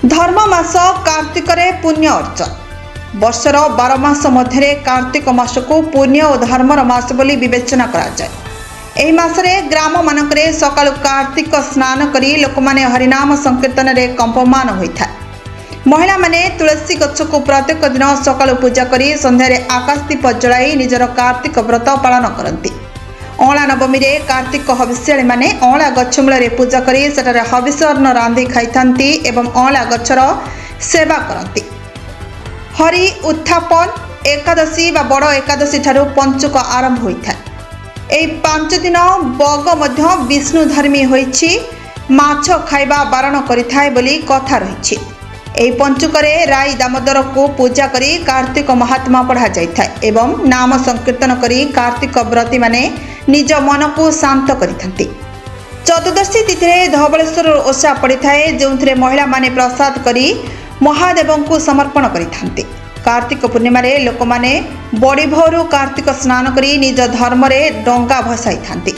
धर्म मास कार्तिक पुण्य अर्चन वर्षर 12 मास मध्य कार्तिक मास को पुण्य और धर्मर मास बोली विवेचना कराए। मासरे ग्राम मानकरे सकाळु कार्तिक स्नान करी लोक माने हरिनाम संकीर्तन रे कंपमान होता है। महिला माने तुलसी गछ को प्रत्येक दिन सकाळु पूजा करी संध्यारे आकाश दीप जलाई निजर कार्तिक व्रत पालन करती। अँला नवमी रे कार्तिक हविष्याणी माने अँला गछ मूल पूजा करी सेठारे हविष्यन्न रांधि खाई एवं अँला गछर सेवा करती। हरि उत्थापन एकादशी बा बड़ एकादशी ठारू पंचुक आरंभ होता है। 5 दिन बग मध्य विष्णु धर्मी होइछि माछ खाइबा बारण करिथाय बोली कथा रहिछि। एही पंचुकरे राई दामोदर को पूजा करी कार्तिक महात्मा पढ़ा जाइथाय एवं नाम संकीर्तन करी कार्तिक व्रती माने निज मन को शांत करिथांती। चतुर्दशी तिथि धवलेश्वर ओषा पड़िथाए जोंथिरे महिला माने प्रसाद करी महादेव को समर्पण करिथांती। कार्तिक पूर्णिमा रे लोक माने बड़ी भोरु कार्तिक स्नान करी निज धर्म रे डंगा भसाई थांती।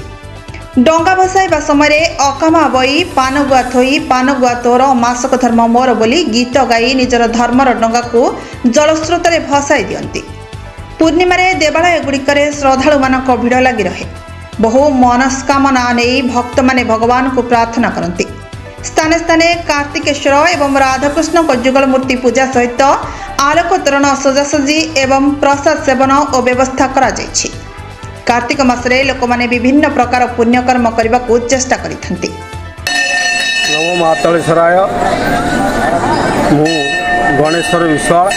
डंगा भसाइबा समय अकामा बई पानगुआ थोई पानगुआ तोर मासक धर्म मोर बोली गीत गाई निजर धर्मर डंगा को जलस्रोत रे भसाई दियंती। पूर्णिमा रे देवालय गुड़िकरे श्रद्धालु मानक भिड़ लगी रहे। बहु मनस्कामना नहीं भक्त माने भगवान को प्रार्थना करती। स्थाने स्थाने कार्तिकेश्वर एवं राधाकृष्ण को जुगल मूर्ति पूजा सहित आलोक तोरण सजासजी एवं प्रसाद सेवन और व्यवस्था करा जायछि। कार्तिक मासरे लोक माने विभिन्न प्रकार पुण्यकर्म करने को चेष्टा करिथंती। नमो मातलेश्वराय। मु गणेश्वर विश्वाल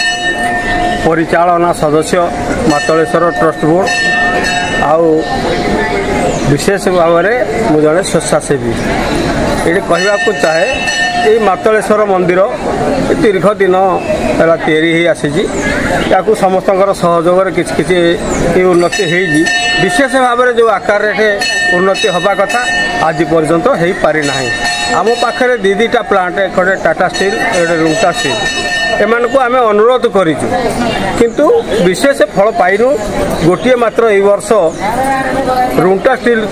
परिचालना सदस्य मातलेश्वर ट्रस्ट बोर्ड आउ विशेष भाव में मु जड़े स्वेच्छासेवी ये कहवाक चाहे ये मातलेश्वर मंदिर दीर्घ दिन है आसी समस्त सहयोग कि उन्नति होगी विशेष भाव में जो आकार उन्नति हवा कथा आज पर्यंत हो पारि ना। आम पाखे दीटा प्लांट एक टाटा स्टील एक रुंटा स्टील एमान को आम अनुरोध करूँ किंतु विशेष फल पाइनु। गोटे मात्र ए वर्ष रुंटा स्टील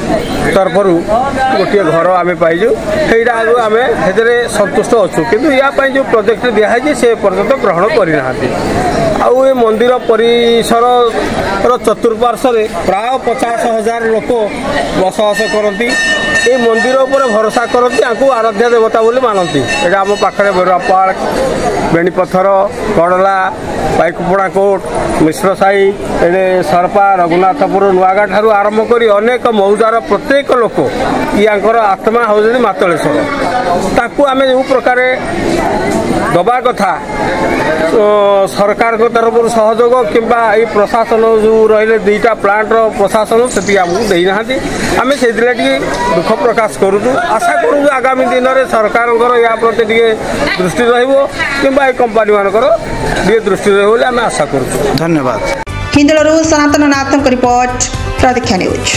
तरफ गोटे घर आम पाइजु ସେଇଟା आम संतुष्ट अच्छु किंतु या जो प्रोजेक्ट दिखाई से पर्यंत ग्रहण करना। आउ ये मंदिर परिसर चतुर्पार्श्व प्राय 50,000 लोक बसवास करती। ये मंदिर पर भरोसा करती आराध्य देवता बोली मानती। यहाँ आम पाखे बेरुआ पार्क बेणीपथर कड़ला पाइकपुड़ा कोट मिश्र साई एडे सरपा रघुनाथपुर नुआगा ठारू आरंभ कर अनेक मौजार प्रत्येक लोक यार आत्मा हूँ मातलेश्वर ताकू आम जो प्रकार दबा कथा सरकार तरफ सहयोग किंबा ये प्रशासन जो रही दुईटा प्लांट प्रशासन से आमको देना आम से दुख प्रकाश करूँ। आशा करूँ आगामी दिन में सरकार या प्रति दृष्टि रहा कंपानी मानकर दृष्टि रही आशा करूँ। धन्यवाद। हिंदुलरू सनातन नाथक रिपोर्ट प्रतीक्षा न्यूज।